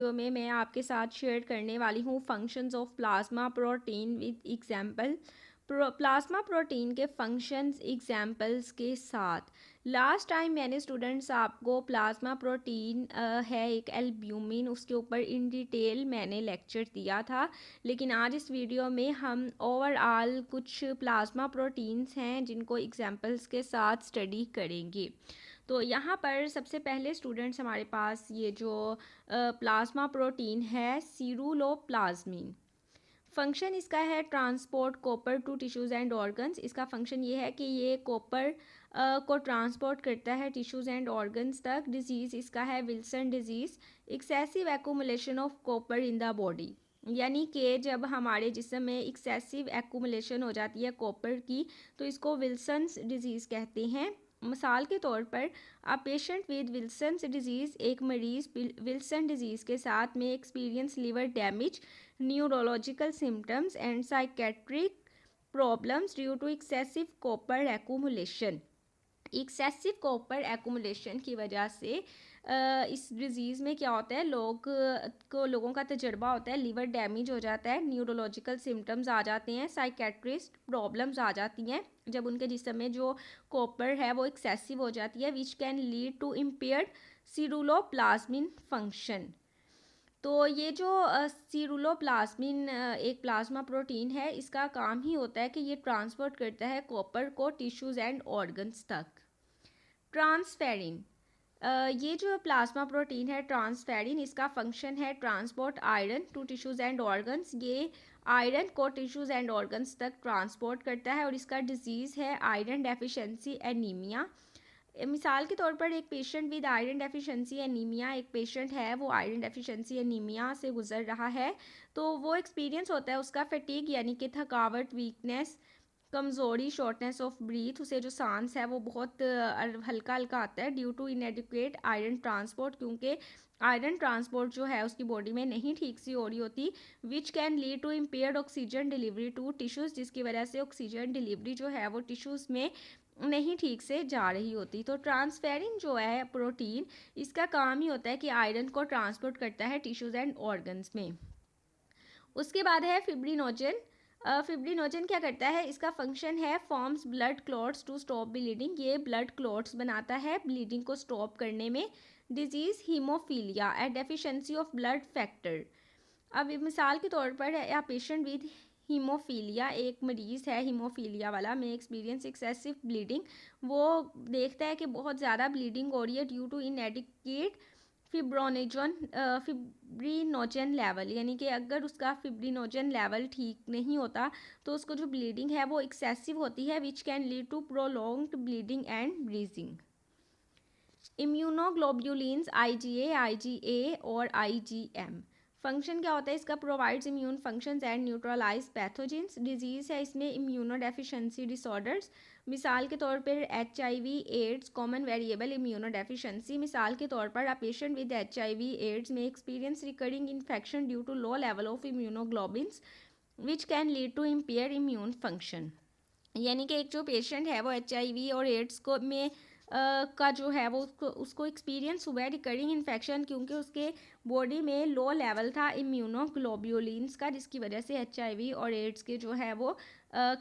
Video में मैं आपके साथ शेयर करने वाली हूँ functions of plasma protein with example. Plasma protein के फंक्शंस एग्जांपल्स के साथ। लास्ट टाइम मैंने स्टूडेंट्स आपको प्लाज्मा प्रोटीन है एक एल्ब्यूमिन, उसके ऊपर इन डिटेल मैंने लेक्चर दिया था। लेकिन आज इस वीडियो में हम ओवरऑल कुछ प्लाज्मा प्रोटीन्स हैं जिनको एग्जांपल्स के साथ स्टडी करेंगे। तो यहाँ पर सबसे पहले स्टूडेंट्स हमारे पास ये जो प्लाज्मा प्रोटीन है सीरुलोप्लाज्मिन। फंक्शन इसका है transport copper two tissues and organs. इसका फंक्शन ये है कि ये कॉपर को ट्रांसपोर्ट करता है टिश्यूज़ एंड ऑर्गन्स तक। डिजीज़ इसका है Wilson disease, excessive accumulation of copper in the body. यानी कि जब हमारे जिस्म में एक्सेसिव एक्यूमुलेशन हो जाती है कॉपर की तो इसको विल्सन्स डिजीज़ कहते हैं। मिसाल के तौर पर a patient with Wilson's disease, एक मरीज़ विल्सन डिजीज़ के साथ में experience liver damage, neurological symptoms and psychiatric problems due to excessive copper accumulation. Excessive copper accumulation की वजह से इस डिज़ीज़ में क्या होता है, लोगों का तजर्बा होता है लिवर डैमेज हो जाता है, न्यूरोलॉजिकल सिम्टम्स आ जाते हैं, साइकेट्रिस्ट प्रॉब्लम्स आ जाती हैं जब उनके जिस्म में जो कॉपर है वो एक्सेसिव हो जाती है, which can lead to impaired ceruloplasmin function. तो ये जो सीरुलोप्लाज्मिन एक प्लाज्मा प्रोटीन है, इसका काम ही होता है कि ये ट्रांसपोर्ट करता है कॉपर को टिश्यूज़ एंड ऑर्गन्स तक। ट्रांसफेरिन, ये जो प्लाज्मा प्रोटीन है ट्रांसफेरिन, इसका फंक्शन है transport iron to tissues and organs. ये आयरन को टिश्यूज़ एंड ऑर्गन्स तक ट्रांसपोर्ट करता है और इसका डिजीज़ है आयरन डेफिशिएंसी एनीमिया। मिसाल के तौर पर एक patient with iron deficiency anaemia, एक पेशेंट है वो आयरन डेफिशिएंसी एनीमिया से गुजर रहा है, तो वो एक्सपीरियंस होता है उसका फटीग यानी कि थकावट, वीकनेस, कमज़ोरी, शॉर्टनेस ऑफ ब्रीथ, उसे जो सांस है वो बहुत हल्का हल्का आता है due to inadequate iron transport, क्योंकि आयरन ट्रांसपोर्ट जो है उसकी बॉडी में नहीं ठीक सी हो रही होती। Which can lead to impaired oxygen delivery to tissues, जिसकी वजह से ऑक्सीजन डिलीवरी जो है वो टिश्यूज़ में नहीं ठीक से जा रही होती। तो ट्रांसफेरिन जो है प्रोटीन, इसका काम ही होता है कि आयरन को ट्रांसपोर्ट करता है टिश्यूज़ एंड ऑर्गन्स में। उसके बाद है फिब्रिनोजन। फिब्रिनोजन क्या करता है, इसका फंक्शन है forms blood clots to stop bleeding. ये ब्लड क्लॉट्स बनाता है ब्लीडिंग को स्टॉप करने में। Disease haemophilia and deficiency of blood factor. अब मिसाल के तौर पर या पेशेंट विद हीमोफीलिया, एक मरीज़ है हीमोफीलिया वाला में एक्सपीरियंस एक्सेसिव ब्लीडिंग, वो देखता है कि बहुत ज़्यादा ब्लीडिंग हो रही है due to inadequate fibrinogen level, यानी कि अगर उसका फिब्रिनोजन लेवल ठीक नहीं होता तो उसको जो ब्लीडिंग है वो एक्सेसिव होती है, which can lead to prolonged bleeding and bruising. Immunoglobulins IgA और IgM, फंक्शन क्या होता है इसका, provides immune functions and neutralize pathogens. Disease है इसमें इम्यूनो डेफिशिएंसी डिसऑर्डर्स। मिसाल के तौर पर HIV AIDS, common variable immuno deficiency. मिसाल के तौर पर a patient with HIV AIDS में experience recurring infection due to low level of immunoglobulins, which can lead to impair immune function. यानी कि एक जो पेशेंट है वो HIV और एड्स को में का जो है वो उसको एक्सपीरियंस हुआ है रिकरिंग इन्फेक्शन, क्योंकि उसके बॉडी में लो लेवल था इम्यूनोग्लोब्यूलिन्स का, जिसकी वजह से HIV और एड्स के जो है वो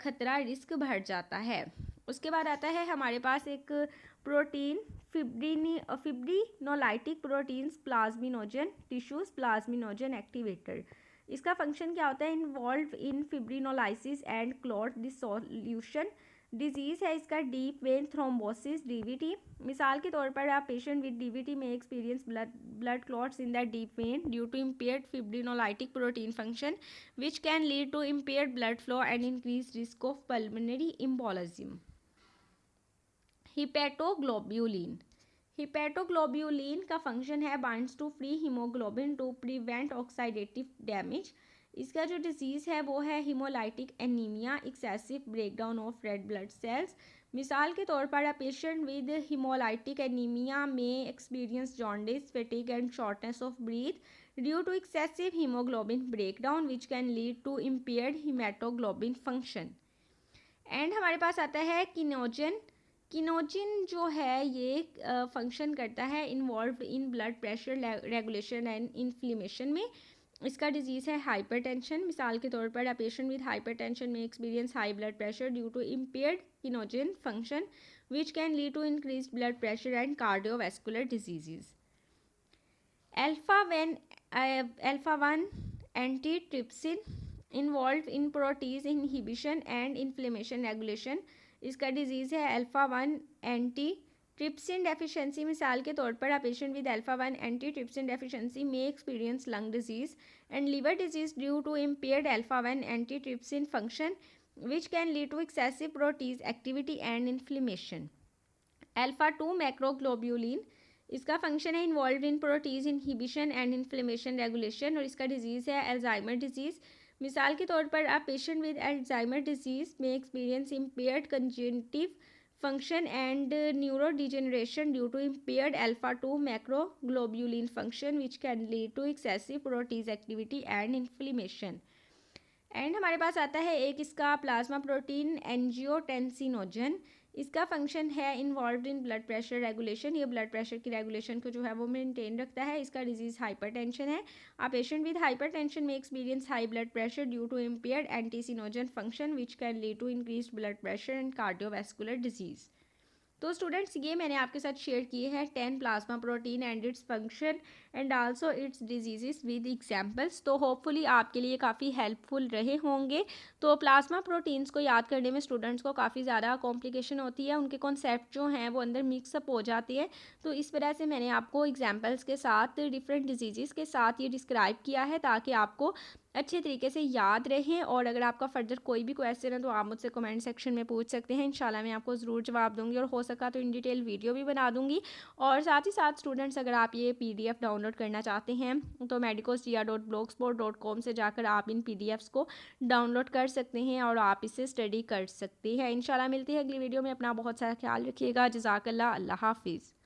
ख़तरा रिस्क बढ़ जाता है। उसके बाद आता है हमारे पास एक protein fibrinolytic proteins plasminogen tissues plasminogen activator. इसका फंक्शन क्या होता है, involve in फिब्रिनोलाइसिस and clot dissolution. Disease है इसका डीप वेन थ्रोम्बोसिस DVT। मिसाल के तौर पर आप पेशेंट विद DVT में experience blood clots in the deep vein due to impaired fibrinolytic protein function, which can lead to impaired blood flow and increase risk of pulmonary embolism. Hepatoglobulin, hepatoglobulin का function है binds to free haemoglobin to prevent oxidative damage. इसका जो disease है वो है haemolytic anaemia, excessive breakdown of red blood cells. मिसाल के तौर पर a patient with haemolytic anaemia में experience jaundice, fatigue and shortness of breath due to excessive haemoglobin breakdown, which can lead to impaired haematoglobin function. And हमारे पास आता है किनोजन। किनोजिन जो है ये फंक्शन करता है involve in blood pressure regulation and inflammation में। इसका डिजीज़ है हाइपरटेंशन। मिसाल के तौर पर अ पेशेंट विद हाइपरटेंशन में experience high blood pressure due to impaired kininogen function which can lead to increase blood pressure and cardiovascular disease. alpha 1 antitrypsin involved in protease inhibition and inflammation regulation। इसका disease है alpha 1 anti trypsin deficiency. मिसाल के तौर पर a patient with alpha 1 anti trypsin deficiency में experience lung disease and liver disease due to impaired alpha 1 anti trypsin function which can lead to excessive protease activity and inflammation। Alpha 2 macroglobulin, इसका function है involve in protease inhibition and inflammation regulation और इसका disease है Alzheimer disease. मिसाल के तौर पर a patient with Alzheimer disease में experience impaired cognitive function and neuro degeneration due to impaired alpha 2 macroglobulin function which can lead to excessive protease activity and inflammation. And हमारे पास आता है एक इसका प्लाज्मा प्रोटीन एंजियोटेंसिनोजन। इसका function है involve in blood pressure regulation. ये blood pressure की रेगुलेशन को जो है वो मेंटेन रखता है। इसका डिजीज़ हाइपरटेंशन है। आ पेशेंट विद हाइपरटेंशन में experience high blood pressure due to impaired angiotensinogen function which can lead to increase blood pressure and cardiovascular disease. तो स्टूडेंट्स ये मैंने आपके साथ शेयर किए हैं 10 plasma protein and its function and also its diseases with examples. तो hopefully आपके लिए काफ़ी हेल्पफुल रहे होंगे। तो प्लाज्मा प्रोटीन्स को याद करने में स्टूडेंट्स को काफ़ी ज़्यादा कॉम्प्लिकेशन होती है, उनके कॉन्सेप्ट जो हैं वो अंदर मिक्सअप हो जाते हैं। तो इस वजह से मैंने आपको एग्जाम्पल्स के साथ डिफरेंट डिजीज़ के साथ ये डिस्क्राइब किया है ताकि आपको अच्छे तरीके से याद रहें। और अगर आपका फर्दर कोई भी क्वेश्चन है तो आप मुझसे कमेंट सेक्शन में पूछ सकते हैं। इंशाल्लाह मैं आपको ज़रूर जवाब दूंगी और हो सका तो इन डिटेल वीडियो भी बना दूंगी। और साथ ही साथ स्टूडेंट्स अगर आप ये PDF डाउनलोड करना चाहते हैं तो medicosgia.blogspot.com से जाकर आप इन PDFs को डाउनलोड कर सकते हैं और आप इसे स्टडी कर सकते हैं। इंशाल्लाह मिलती है अगली वीडियो में। अपना बहुत सारा ख्याल रखिएगा। जज़ाकल्लाह। अल्लाह हाफिज़।